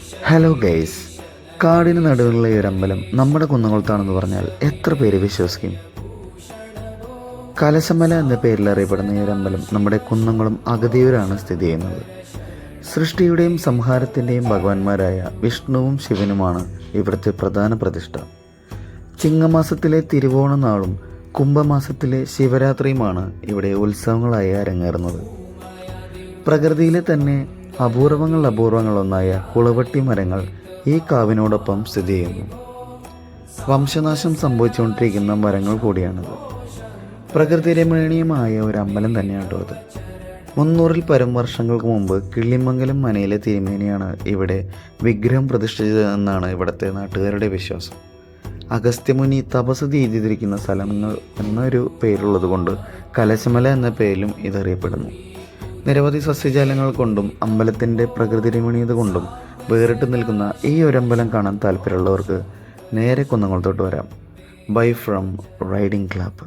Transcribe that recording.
Hello guys, കാടിന് നടുവിലുള്ള ഈ ഒരു അമ്പലം നമ്മുടെ കുന്നംകുളത്താണെന്ന് പറഞ്ഞാൽ എത്ര പേര് വിശ്വസിക്കും? കലശമല എന്ന പേരിൽ അറിയപ്പെടുന്ന ഈ ഒരു അമ്പലം നമ്മുടെ കുന്നംകുളം അഗതിയൂരാണ് സ്ഥിതി ചെയ്യുന്നത്. സൃഷ്ടിയുടെയും സംഹാരത്തിൻ്റെയും ഭഗവാന്മാരായ വിഷ്ണുവും ശിവനുമാണ് ഇവിടുത്തെ പ്രധാന പ്രതിഷ്ഠ. ചിങ്ങമാസത്തിലെ തിരുവോണ നാളും കുംഭമാസത്തിലെ ശിവരാത്രിയുമാണ് ഇവിടെ ഉത്സവങ്ങളായി അരങ്ങേറുന്നത്. പ്രകൃതിയിലെ തന്നെ അപൂർവങ്ങളൊന്നായ കുളവട്ടി മരങ്ങൾ ഈ കാവിനോടൊപ്പം സ്ഥിതി ചെയ്യുന്നു. വംശനാശം സംഭവിച്ചുകൊണ്ടിരിക്കുന്ന മരങ്ങൾ കൂടിയാണിത്. പ്രകൃതി രമണീയമായ ഒരു അമ്പലം തന്നെയാണ് അത്. 300-ൽ പരം വർഷങ്ങൾക്ക് മുമ്പ് കിള്ളിമംഗലം മനയിലെ തിരുമേനിയാണ് ഇവിടെ വിഗ്രഹം പ്രതിഷ്ഠിച്ചതെന്നാണ് ഇവിടുത്തെ നാട്ടുകാരുടെ വിശ്വാസം. അഗസ്ത്യമുനി തപസ് ചെയ്തിരിക്കുന്ന സ്ഥലങ്ങൾ എന്നൊരു പേരുള്ളത് കൊണ്ട് കലശമല എന്ന പേരിലും ഇതറിയപ്പെടുന്നു. നിരവധി സസ്യജാലങ്ങൾ കൊണ്ടും അമ്പലത്തിൻ്റെ പ്രകൃതി രമണീയത കൊണ്ടും വേറിട്ട് നിൽക്കുന്ന ഈ ഒരു അമ്പലം കാണാൻ താല്പര്യമുള്ളവർക്ക് നേരെ കുന്നംകുളത്തോട്ട് വരാം. Bye from riding club.